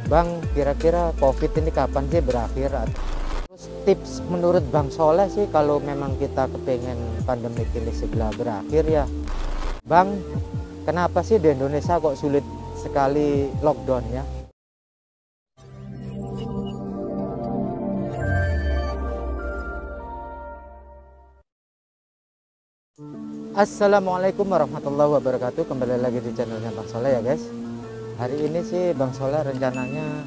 Bang, kira-kira COVID ini kapan sih berakhir? Terus tips menurut Bang Soleh sih kalau memang kita kepengen pandemi ini segera berakhir ya. Bang, kenapa sih di Indonesia kok sulit sekali lockdownnya? Assalamualaikum warahmatullahi wabarakatuh. Kembali lagi di channelnya Bang Soleh ya guys. Hari ini sih Bang Soleh rencananya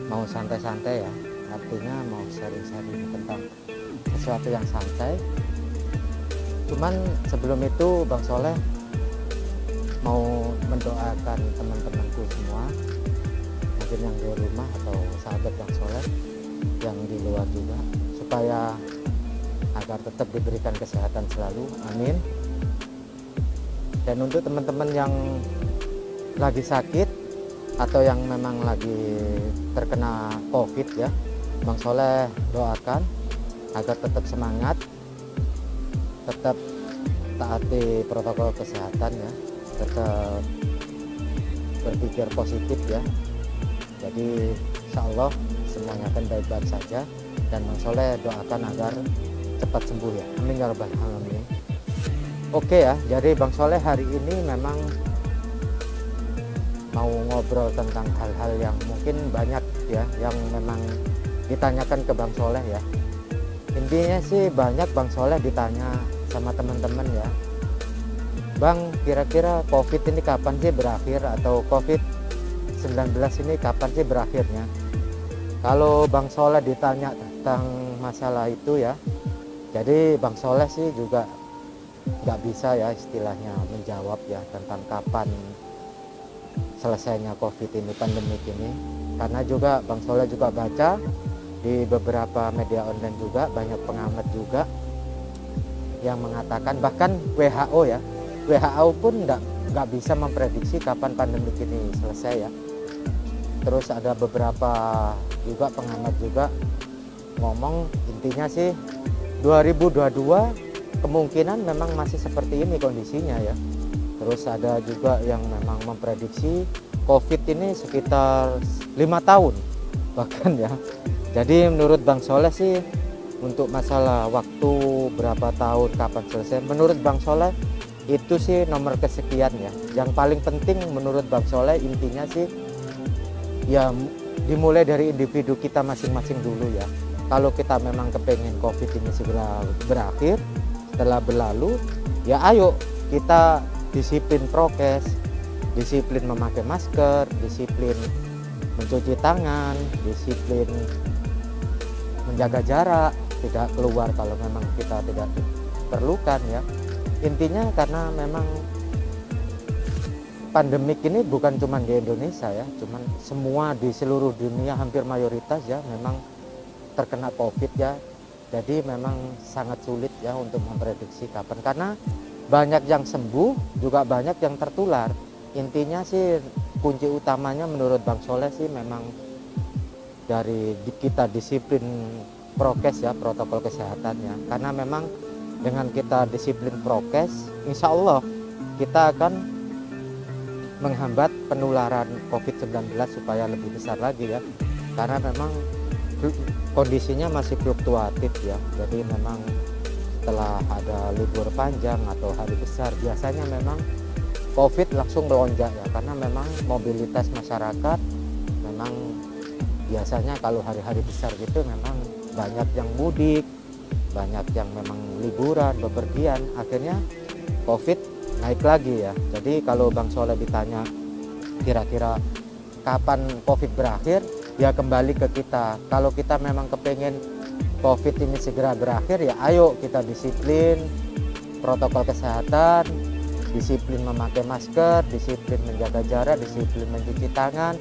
mau santai-santai ya. Artinya mau sharing-sharing tentang sesuatu yang santai. Cuman sebelum itu Bang Soleh mau mendoakan teman-temanku semua, mungkin yang di rumah atau sahabat Bang Soleh yang di luar juga, supaya agar tetap diberikan kesehatan selalu, amin. Dan untuk teman-teman yang lagi sakit atau yang memang lagi terkena COVID ya, Bang Soleh doakan agar tetap semangat, tetap taati protokol kesehatan ya, tetap berpikir positif ya. Jadi insya Allah semuanya akan baik-baik saja, dan Bang Soleh doakan agar cepat sembuh ya, amin ya rabbal alamin. Oke ya, jadi Bang Soleh hari ini memang mau ngobrol tentang hal-hal yang mungkin banyak ya, yang memang ditanyakan ke Bang Soleh ya. Intinya sih banyak Bang Soleh ditanya sama teman-teman ya, Bang, kira-kira COVID ini kapan sih berakhir, atau COVID-19 ini kapan sih berakhirnya? Kalau Bang Soleh ditanya tentang masalah itu ya, jadi Bang Soleh sih juga nggak bisa ya istilahnya menjawab ya tentang kapan selesainya COVID ini, pandemi ini, karena juga Bang Soleh juga baca di beberapa media online juga, banyak pengamat juga yang mengatakan, bahkan WHO ya, WHO pun nggak bisa memprediksi kapan pandemi ini selesai ya. Terus ada beberapa juga pengamat juga ngomong, intinya sih 2022 kemungkinan memang masih seperti ini kondisinya ya. Terus ada juga yang memang memprediksi COVID ini sekitar 5 tahun bahkan ya. Jadi menurut Bang Soleh sih untuk masalah waktu berapa tahun kapan selesai, menurut Bang Soleh itu sih nomor kesekian ya. Yang paling penting menurut Bang Soleh intinya sih ya dimulai dari individu kita masing-masing dulu ya. Kalau kita memang kepengen COVID ini segera berakhir, setelah berlalu ya ayo kita disiplin prokes, disiplin memakai masker, disiplin mencuci tangan, disiplin menjaga jarak, tidak keluar kalau memang kita tidak perlukan ya. Intinya karena memang pandemik ini bukan cuma di Indonesia ya, cuman semua di seluruh dunia hampir mayoritas ya memang terkena COVID ya. Jadi memang sangat sulit ya untuk memprediksi kapan, karena banyak yang sembuh juga banyak yang tertular. Intinya sih kunci utamanya menurut Bang Soleh sih memang dari kita disiplin prokes ya, protokol kesehatannya. Karena memang dengan kita disiplin prokes, insya Allah kita akan menghambat penularan COVID-19 supaya lebih besar lagi ya. Karena memang kondisinya masih fluktuatif ya, jadi memang setelah ada libur panjang atau hari besar biasanya memang COVID langsung melonjak ya, karena memang mobilitas masyarakat memang biasanya kalau hari-hari besar gitu memang banyak yang mudik, banyak yang memang liburan, bepergian, akhirnya COVID naik lagi ya. Jadi kalau Bang Soleh ditanya kira-kira kapan COVID berakhir, ya kembali ke kita. Kalau kita memang kepengen COVID ini segera berakhir, ya ayo kita disiplin protokol kesehatan, disiplin memakai masker, disiplin menjaga jarak, disiplin mencuci tangan.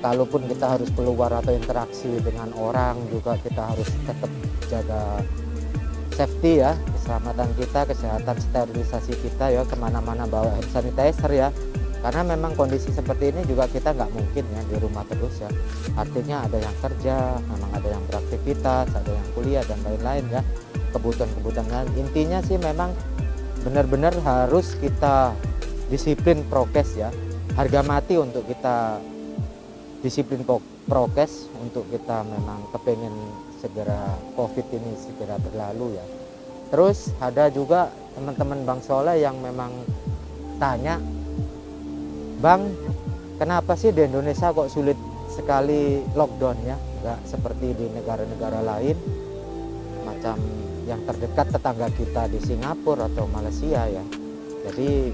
Kalaupun kita harus keluar atau interaksi dengan orang juga kita harus tetap jaga safety ya, keselamatan kita, kesehatan sterilisasi kita ya, kemana-mana bawa hand sanitizer ya. Karena memang kondisi seperti ini juga kita nggak mungkin ya di rumah terus ya. Artinya ada yang kerja, memang ada yang beraktivitas, ada yang kuliah dan lain-lain ya. Kebutuhan-kebutuhan lain. Intinya sih memang benar-benar harus kita disiplin prokes ya. Harga mati untuk kita disiplin prokes untuk kita memang kepengen segera COVID ini segera berlalu ya. Terus ada juga teman-teman Bang Soleh yang memang tanya, Bang, kenapa sih di Indonesia kok sulit sekali lockdown ya, nggak seperti di negara-negara lain macam yang terdekat tetangga kita di Singapura atau Malaysia ya. Jadi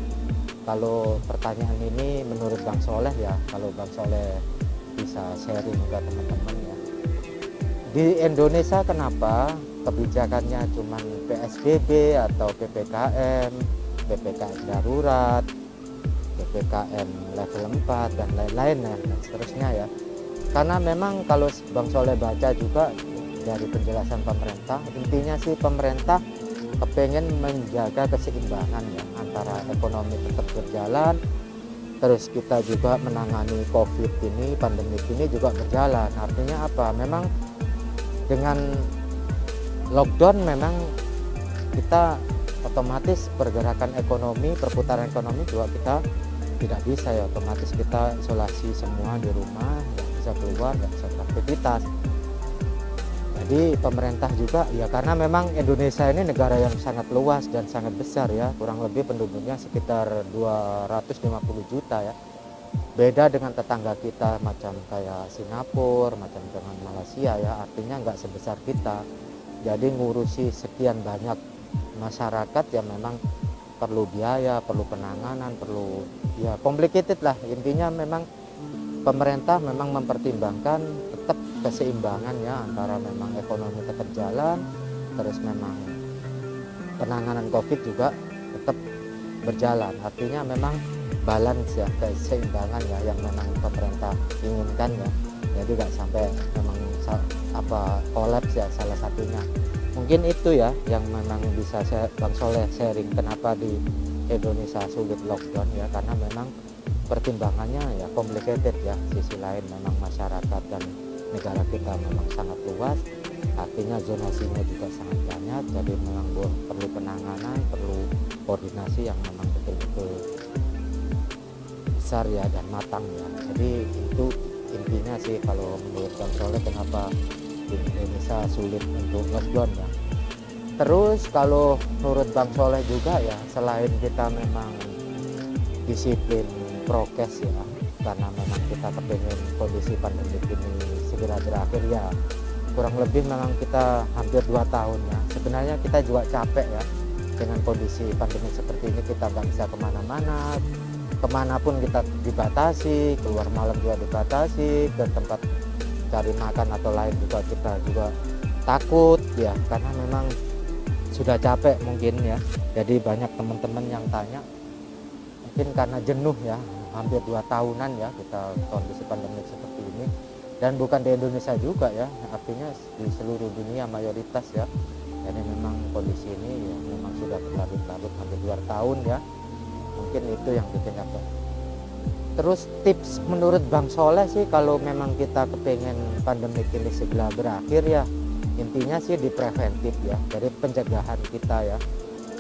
kalau pertanyaan ini menurut Bang Soleh ya, kalau Bang Soleh bisa sharing ke teman-teman ya, di Indonesia kenapa kebijakannya cuman PSBB atau PPKM, PPKM darurat, PPKM level 4 dan lain-lain ya, dan seterusnya ya. Karena memang kalau Bang Soleh baca juga dari penjelasan pemerintah, intinya sih pemerintah kepengen menjaga keseimbangan ya, antara ekonomi tetap berjalan, terus kita juga menangani COVID ini, pandemi ini juga berjalan. Artinya apa? Memang dengan lockdown memang kita otomatis pergerakan ekonomi, perputaran ekonomi juga kita tidak bisa ya, otomatis kita isolasi semua di rumah, nggak bisa keluar, nggak bisa beraktivitas. Jadi pemerintah juga ya, karena memang Indonesia ini negara yang sangat luas dan sangat besar ya, kurang lebih penduduknya sekitar 250 juta ya. Beda dengan tetangga kita macam kayak Singapura, macam dengan Malaysia ya, artinya nggak sebesar kita. Jadi ngurusi sekian banyak masyarakat ya memang perlu biaya, perlu penanganan, perlu ya complicated lah. Intinya memang pemerintah memang mempertimbangkan tetap keseimbangan ya, antara memang ekonomi tetap jalan, terus memang penanganan COVID juga tetap berjalan. Artinya memang balance ya, keseimbangan ya yang memang pemerintah inginkan ya. Jadi nggak sampai memang kolaps ya salah satunya. Mungkin itu ya yang memang bisa Bang Soleh sharing kenapa di Indonesia sulit lockdown ya, karena memang pertimbangannya ya complicated ya. Sisi lain memang masyarakat dan negara kita memang sangat luas, artinya zonasinya juga sangat banyak, jadi memang perlu penanganan, perlu koordinasi yang memang betul-betul besar ya dan matang ya. Jadi itu intinya sih kalau menurut Bang Soleh kenapa di Indonesia sulit untuk lockdown ya. Terus kalau menurut Bang Soleh juga ya, selain kita memang disiplin prokes ya, karena memang kita kepengen kondisi pandemi ini segera berakhir ya, kurang lebih memang kita hampir 2 tahun ya, sebenarnya kita juga capek ya dengan kondisi pandemi seperti ini. Kita nggak bisa kemana-mana, kemanapun kita dibatasi, keluar malam juga dibatasi, dan tempat cari makan atau lain juga kita juga takut ya, karena memang sudah capek mungkin ya. Jadi banyak teman-teman yang tanya, mungkin karena jenuh ya, hampir 2 tahunan ya kita kondisi pandemi seperti ini, dan bukan di Indonesia juga ya, artinya di seluruh dunia mayoritas ya. Jadi memang kondisi ini ya memang sudah berlarut-larut hampir 2 tahun ya, mungkin itu yang bikin apa. Terus tips menurut Bang Soleh sih kalau memang kita kepengen pandemi ini segera berakhir ya, intinya sih di preventif ya, dari pencegahan kita ya.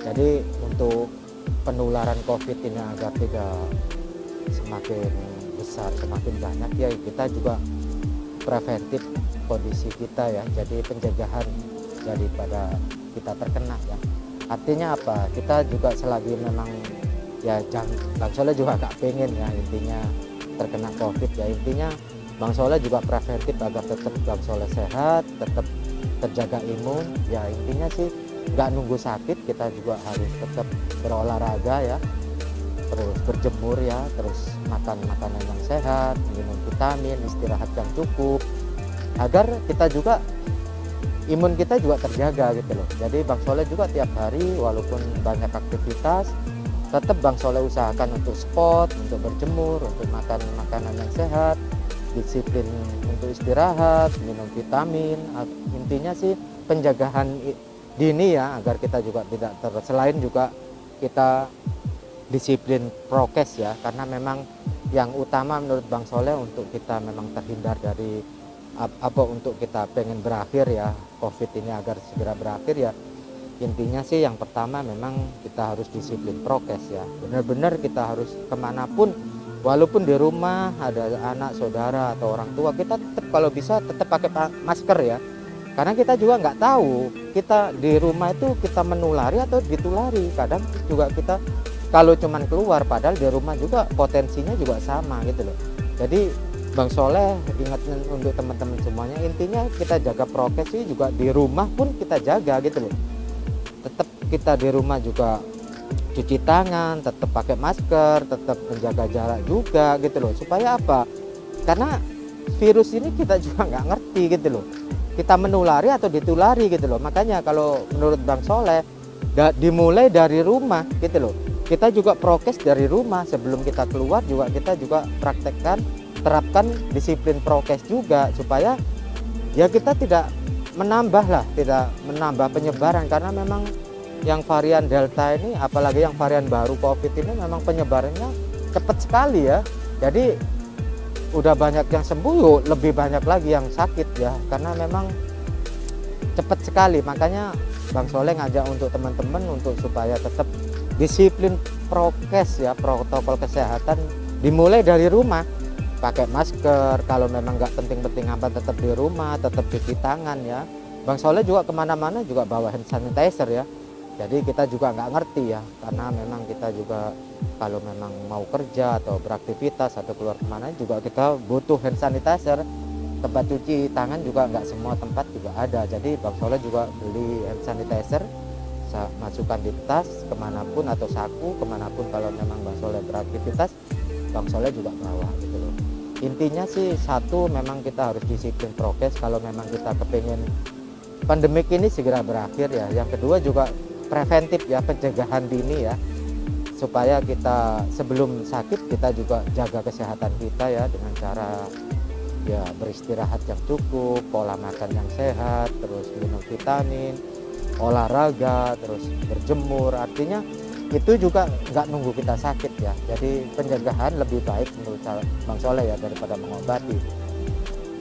Jadi untuk penularan COVID ini agar tidak semakin besar, semakin banyak ya, kita juga preventif kondisi kita ya, jadi pencegahan daripada kita terkena ya. Artinya apa? Kita juga selagi memang ya, Bang Soleh juga gak pengen ya intinya terkena COVID ya, intinya Bang Soleh juga preventif agar tetap Bang Soleh sehat, tetap terjaga imun ya. Intinya sih nggak nunggu sakit, kita juga harus tetap berolahraga ya, terus berjemur ya, terus makan makanan yang sehat, minum vitamin, istirahat yang cukup, agar kita juga imun kita juga terjaga gitu loh. Jadi Bang Soleh juga tiap hari walaupun banyak aktivitas, tetap Bang Soleh usahakan untuk sport, untuk berjemur, untuk makan makanan yang sehat, disiplin untuk istirahat, minum vitamin. Intinya sih penjagaan dini ya, agar kita juga tidak selain juga kita disiplin prokes ya, karena memang yang utama menurut Bang Soleh untuk kita memang terhindar dari untuk kita pengen berakhir ya COVID ini agar segera berakhir ya. Intinya sih yang pertama memang kita harus disiplin prokes ya, benar-benar kita harus kemanapun walaupun di rumah ada anak, saudara atau orang tua, kita tetap kalau bisa tetap pakai masker ya. Karena kita juga nggak tahu kita di rumah itu kita menulari atau ditulari. Kadang juga kita kalau cuman keluar, padahal di rumah juga potensinya juga sama gitu loh. Jadi Bang Soleh ingetin untuk teman-teman semuanya, intinya kita jaga prokes sih juga di rumah pun kita jaga gitu loh. Tetap kita di rumah juga cuci tangan, tetap pakai masker, tetap menjaga jarak juga gitu loh. Supaya apa? Karena virus ini kita juga nggak ngerti gitu loh. Kita menulari atau ditulari gitu loh. Makanya kalau menurut Bang Soleh dimulai dari rumah gitu loh. Kita juga prokes dari rumah, sebelum kita keluar juga kita juga terapkan disiplin prokes juga, supaya ya kita tidak menambah penyebaran. Karena memang yang varian Delta ini, apalagi yang varian baru COVID ini, memang penyebarannya cepat sekali ya. Jadi udah banyak yang sembuh, yuk lebih banyak lagi yang sakit ya, karena memang cepat sekali. Makanya Bang Soleh ngajak untuk teman-teman untuk supaya tetap disiplin prokes ya, protokol kesehatan dimulai dari rumah. Pakai masker, kalau memang nggak penting-penting apa tetap di rumah, tetap cuci tangan ya. Bang Soleh juga kemana-mana juga bawa hand sanitizer ya. Jadi kita juga nggak ngerti ya, karena memang kita juga kalau memang mau kerja atau beraktivitas atau keluar kemana juga kita butuh hand sanitizer. Tempat cuci tangan juga nggak semua tempat juga ada. Jadi Bang Soleh juga beli hand sanitizer, masukkan di tas kemanapun atau saku kemanapun. Kalau memang Bang Soleh beraktivitas, Bang Soleh juga bawa gitu loh. Intinya sih satu, memang kita harus disiplin prokes kalau memang kita kepengen pandemik ini segera berakhir ya. Yang kedua juga preventif ya, pencegahan dini ya, supaya kita sebelum sakit kita juga jaga kesehatan kita ya, dengan cara ya beristirahat yang cukup, pola makan yang sehat, terus minum vitamin, olahraga, terus berjemur. Artinya itu juga nggak nunggu kita sakit ya. Jadi pencegahan lebih baik menurut Bang Soleh ya daripada mengobati.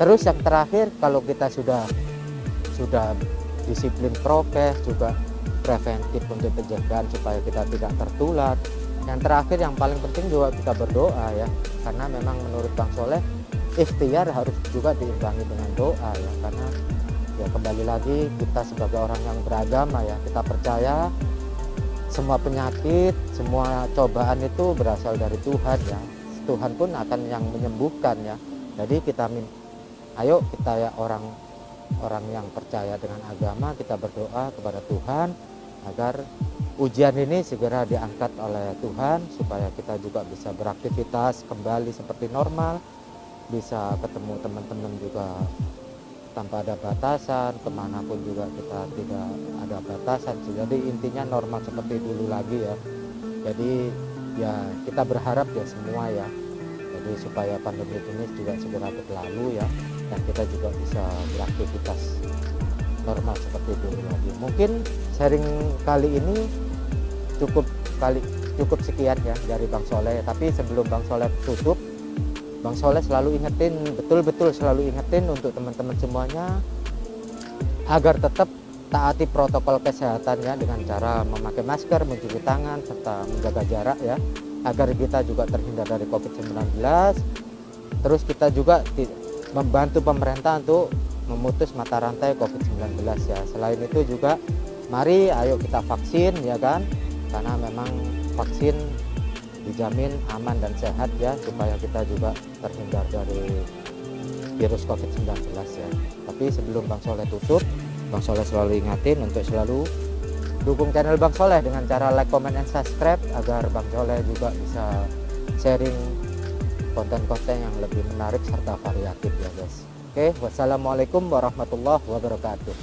Terus yang terakhir, kalau kita sudah disiplin prokes, juga preventif untuk pencegahan supaya kita tidak tertular. Yang terakhir yang paling penting juga kita berdoa ya, karena memang menurut Bang Soleh ikhtiar harus juga diimbangi dengan doa ya. Karena ya kembali lagi kita sebagai orang yang beragama ya, kita percaya semua penyakit, semua cobaan itu berasal dari Tuhan ya. Tuhan pun akan yang menyembuhkan ya. Jadi ayo kita ya orang yang percaya dengan agama, kita berdoa kepada Tuhan agar ujian ini segera diangkat oleh Tuhan, supaya kita juga bisa beraktivitas kembali seperti normal, bisa ketemu teman-teman juga tanpa ada batasan, kemanapun juga kita tidak ada batasan. Jadi intinya normal seperti dulu lagi ya. Jadi ya kita berharap ya semua ya, jadi supaya pandemi ini juga segera berlalu ya, dan kita juga bisa beraktivitas normal seperti dulu lagi. Mungkin sharing kali ini cukup sekian ya dari Bang Soleh. Tapi sebelum Bang Soleh tutup, Bang Soleh selalu ingetin, betul-betul selalu ingetin untuk teman-teman semuanya agar tetap taati protokol kesehatan ya, dengan cara memakai masker, mencuci tangan, serta menjaga jarak ya, agar kita juga terhindar dari COVID-19. Terus kita juga membantu pemerintah untuk memutus mata rantai COVID-19 ya. Selain itu juga mari ayo kita vaksin ya kan, karena memang vaksin dijamin aman dan sehat ya, supaya kita juga terhindar dari virus COVID-19 ya. Tapi sebelum Bang Soleh tutup, Bang Soleh selalu ingatin untuk selalu dukung channel Bang Soleh dengan cara like, comment, and subscribe, agar Bang Soleh juga bisa sharing konten-konten yang lebih menarik serta variatif ya guys. Oke, wassalamualaikum warahmatullahi wabarakatuh.